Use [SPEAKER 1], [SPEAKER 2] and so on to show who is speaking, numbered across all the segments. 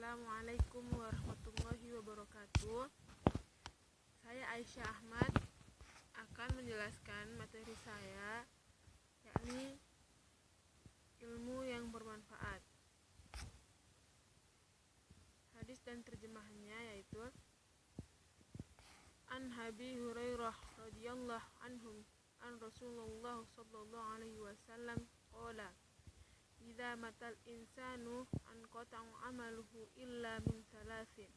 [SPEAKER 1] Assalamualaikum warahmatullahi wabarakatuh. Saya Aisyah Ahmad akan menjelaskan materi saya, yakni ilmu yang bermanfaat. Hadis dan terjemahannya yaitu An Abi Hurairah radhiyallahu anhu an Rasulullah sallallahu alaihi wasallam qala idza matal insanu an qata'u amaluhu illa min thalathin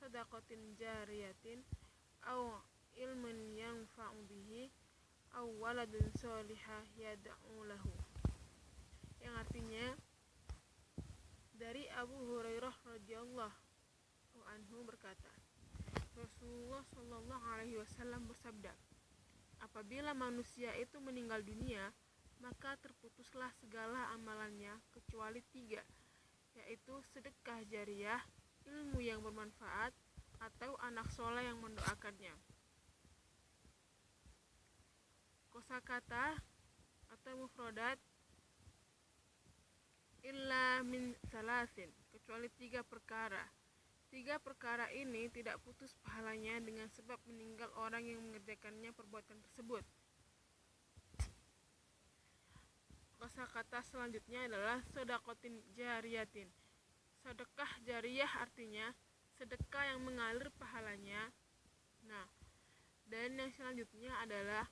[SPEAKER 1] sadaqatin jariyatin aw ilmin yanfa'u bihi aw waladun sholihah yad'u lahu, yang artinya dari Abu Hurairah radhiyallahu anhu berkata, Rasulullah sallallahu alaihi wasallam bersabda, apabila manusia itu meninggal dunia, maka terputuslah segala amalannya kecuali 3, yaitu sedekah jariah, ilmu yang bermanfaat, atau anak soleh yang mendoakannya. Kosakata atau mufradat illa min salasin, kecuali 3 perkara. 3 perkara ini tidak putus pahalanya dengan sebab meninggal orang yang mengerjakannya perbuatan tersebut. Kosakata selanjutnya adalah sedaqatin jariyatin. Sedekah jariyah artinya sedekah yang mengalir pahalanya. Dan yang selanjutnya adalah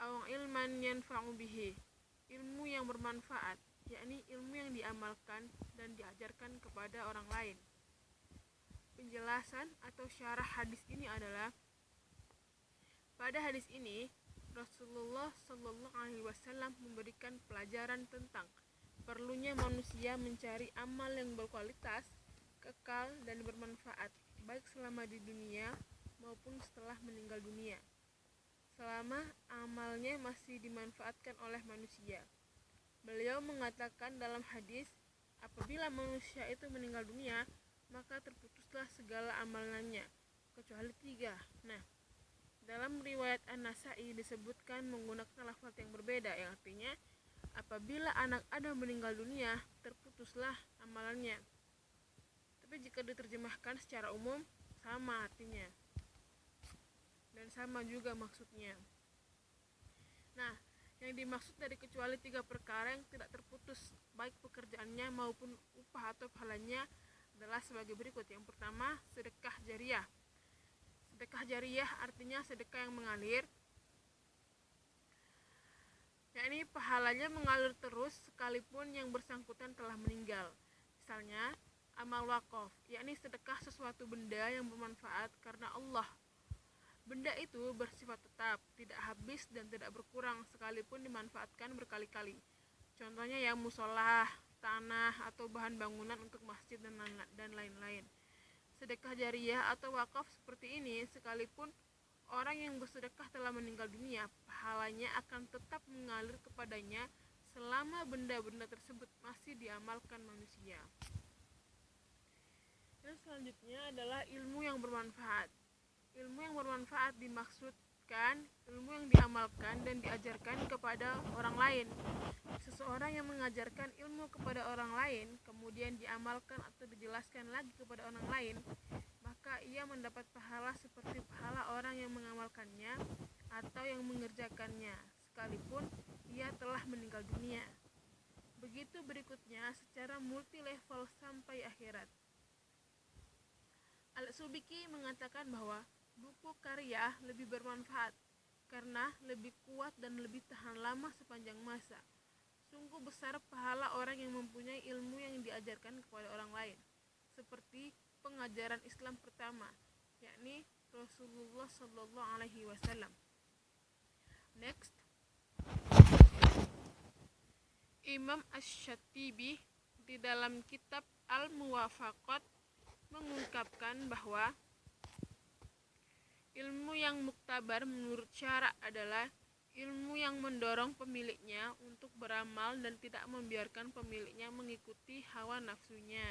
[SPEAKER 1] aw ilman yanfa'u bihi, ilmu yang bermanfaat, yakni ilmu yang diamalkan dan diajarkan kepada orang lain. Penjelasan atau syarah hadis ini adalah, pada hadis ini Rasulullah Shallallahu Alaihi Wasallam memberikan pelajaran tentang perlunya manusia mencari amal yang berkualitas, kekal dan bermanfaat, baik selama di dunia maupun setelah meninggal dunia, selama amalnya masih dimanfaatkan oleh manusia. Beliau mengatakan dalam hadis, apabila manusia itu meninggal dunia, maka terputuslah segala amalannya kecuali 3. Dalam riwayat An-Nasa'i disebutkan menggunakan lafaz yang berbeda, yang artinya apabila anak Adam meninggal dunia, terputuslah amalannya. Tapi jika diterjemahkan secara umum, sama artinya dan sama juga maksudnya. Yang dimaksud dari kecuali 3 perkara yang tidak terputus baik pekerjaannya maupun upah atau pahalanya adalah sebagai berikut. Yang pertama, sedekah jariah. Sedekah jariah artinya sedekah yang mengalir, yakni pahalanya mengalir terus sekalipun yang bersangkutan telah meninggal. Misalnya, amal wakaf, yakni sedekah sesuatu benda yang bermanfaat karena Allah. Benda itu bersifat tetap, tidak habis dan tidak berkurang sekalipun dimanfaatkan berkali-kali. Contohnya yang musola, tanah, atau bahan bangunan untuk masjid dan lain-lain. Sedekah jariah atau wakaf seperti ini, sekalipun orang yang bersedekah telah meninggal dunia, pahalanya akan tetap mengalir kepadanya selama benda-benda tersebut masih diamalkan manusia. Dan selanjutnya adalah ilmu yang bermanfaat. Ilmu yang bermanfaat dimaksudkan ilmu yang diamalkan dan diajarkan kepada orang lain. Seseorang yang mengajarkan ilmu kepada orang lain, kemudian diamalkan atau dijelaskan lagi kepada orang lain, maka ia mendapat pahala seperti pahala orang yang mengamalkannya atau yang mengerjakannya, sekalipun ia telah meninggal dunia. Begitu berikutnya secara multi level sampai akhirat. Al-Subiki mengatakan bahwa buku karya lebih bermanfaat karena lebih kuat dan lebih tahan lama sepanjang masa. Sungguh besar pahala orang yang mempunyai ilmu yang diajarkan kepada orang lain, seperti pengajaran Islam pertama, yakni Rasulullah Sallallahu Alaihi Wasallam. Next, Imam Asy-Syatibi di dalam kitab Al-Muwafaqat mengungkapkan bahwa ilmu yang muktabar menurut syara adalah ilmu yang mendorong pemiliknya untuk beramal dan tidak membiarkan pemiliknya mengikuti hawa nafsunya.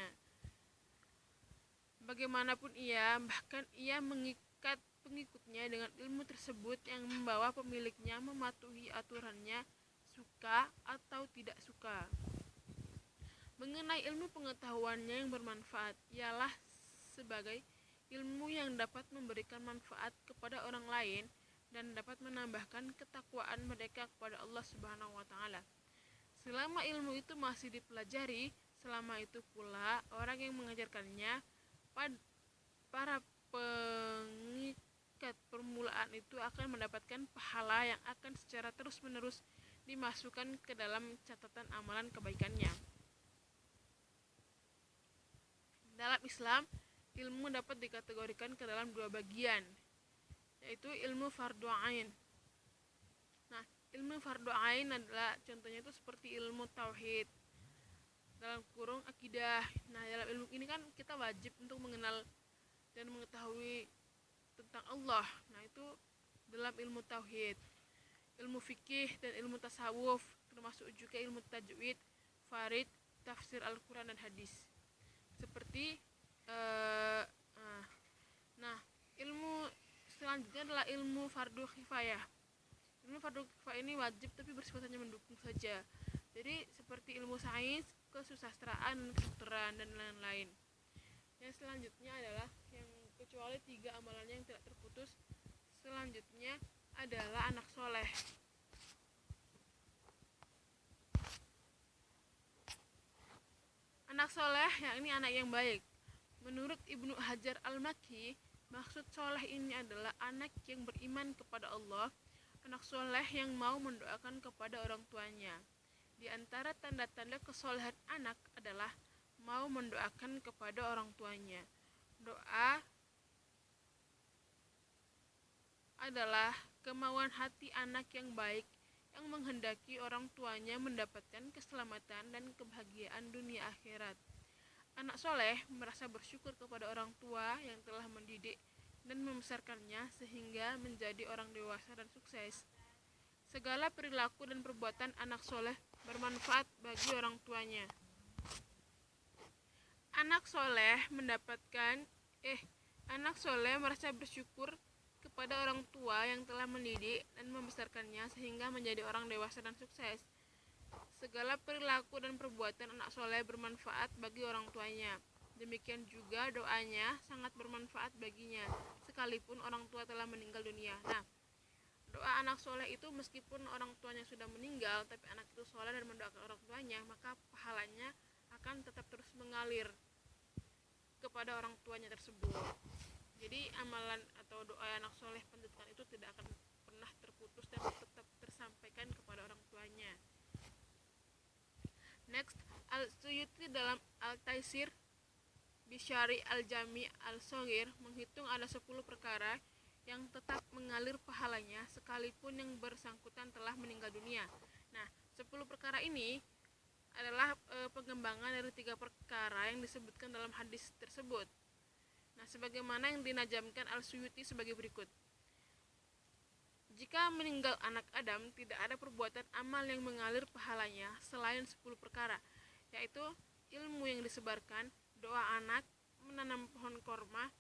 [SPEAKER 1] Bagaimanapun bahkan ia mengikat pengikutnya dengan ilmu tersebut yang membawa pemiliknya mematuhi aturannya, suka atau tidak suka. Mengenai ilmu pengetahuannya yang bermanfaat, ialah sebagai ilmu yang dapat memberikan manfaat kepada orang lain dan dapat menambahkan ketakwaan mereka kepada Allah Subhanahu wa taala. Selama ilmu itu masih dipelajari, selama itu pula orang yang mengajarkannya, para pengikat permulaan itu akan mendapatkan pahala yang akan secara terus-menerus dimasukkan ke dalam catatan amalan kebaikannya. Dalam Islam, ilmu dapat dikategorikan ke dalam dua bagian, yaitu ilmu fardu ain. Nah, ilmu fardu ain adalah contohnya itu seperti ilmu tauhid, dalam kurung akidah. Nah, dalam ilmu ini kan kita wajib untuk mengenal dan mengetahui tentang Allah. Nah, itu dalam ilmu tauhid. Ilmu fikih dan ilmu tasawuf, termasuk juga ilmu tajwid, farid, tafsir Al-Quran dan hadis. Seperti ilmu selanjutnya adalah ilmu fardu kifayah. Ilmu fardu kifayah ini wajib tapi bersifat hanya mendukung saja. Jadi seperti ilmu sains, kesusastraan, kedokteran dan lain-lain. Yang selanjutnya adalah yang kecuali 3 amalannya yang tidak terputus. Selanjutnya adalah anak soleh. Anak soleh yakni anak yang baik. Menurut Ibnu Hajar Al-Makki, maksud soleh ini adalah anak yang beriman kepada Allah, anak soleh yang mau mendoakan kepada orang tuanya. Di antara tanda-tanda kesolehan anak adalah mau mendoakan kepada orang tuanya. Doa adalah kemauan hati anak yang baik yang menghendaki orang tuanya mendapatkan keselamatan dan kebahagiaan dunia akhirat. Anak soleh merasa bersyukur kepada orang tua yang telah mendidik dan membesarkannya sehingga menjadi orang dewasa dan sukses. Segala perilaku dan perbuatan anak soleh bermanfaat bagi orang tuanya. Anak soleh merasa bersyukur kepada orang tua yang telah mendidik dan membesarkannya sehingga menjadi orang dewasa dan sukses. Segala perilaku dan perbuatan anak soleh bermanfaat bagi orang tuanya. Demikian juga doanya sangat bermanfaat baginya, sekalipun orang tua telah meninggal dunia. Nah, doa anak soleh itu meskipun orang tuanya sudah meninggal, tapi anak itu soleh dan mendoakan orang tuanya, maka pahalanya akan tetap terus mengalir kepada orang tuanya tersebut. Jadi amalan atau doa anak soleh pendidikan itu tidak akan pernah terputus dan tetap tersampaikan kepada orang tuanya. Next, Al-Suyuti dalam Al-Taisir Bisyari Al-Jami Al-Shaghir menghitung ada 10 perkara yang tetap mengalir pahalanya sekalipun yang bersangkutan telah meninggal dunia. Nah, 10 perkara ini adalah pengembangan dari 3 perkara yang disebutkan dalam hadis tersebut. Nah, sebagaimana yang dinajamkan Al-Suyuti sebagai berikut. Jika meninggal anak Adam, tidak ada perbuatan amal yang mengalir pahalanya selain 10 perkara, yaitu ilmu yang disebarkan, doa anak, menanam pohon korma,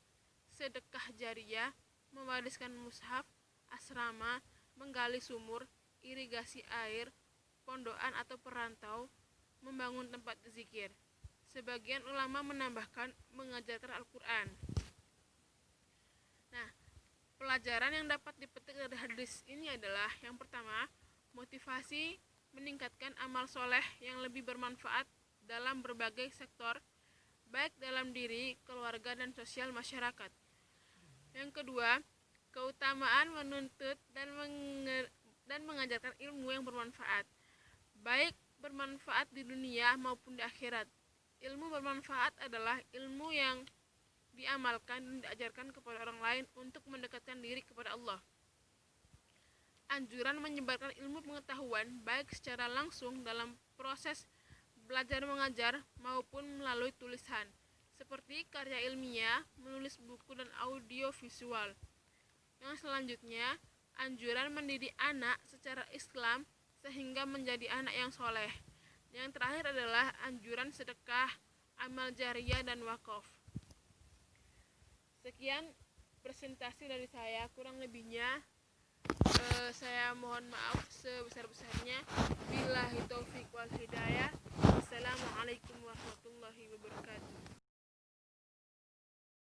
[SPEAKER 1] sedekah jariyah, mewariskan mushaf, asrama, menggali sumur, irigasi air, pondokan atau perantau, membangun tempat zikir. Sebagian ulama menambahkan mengajarkan Al-Quran. Nah, pelajaran yang dapat dipetik dari hadis ini adalah yang pertama, motivasi meningkatkan amal soleh yang lebih bermanfaat dalam berbagai sektor, baik dalam diri, keluarga, dan sosial masyarakat. Yang kedua, keutamaan menuntut dan mengajarkan ilmu yang bermanfaat, baik bermanfaat di dunia maupun di akhirat. Ilmu bermanfaat adalah ilmu yang diamalkan dan diajarkan kepada orang lain untuk mendekatkan diri kepada Allah. Anjuran menyebarkan ilmu pengetahuan baik secara langsung dalam proses belajar mengajar maupun melalui tulisan, seperti karya ilmiah, menulis buku dan audio visual. Yang selanjutnya, anjuran mendidik anak secara Islam sehingga menjadi anak yang soleh. Yang terakhir adalah anjuran sedekah, amal jariyah, dan wakaf. Sekian presentasi dari saya, kurang lebihnya saya mohon maaf sebesar-besarnya. Billahi taufiq wal hidayah. Assalamualaikum warahmatullahi wabarakatuh. wabarakatuh.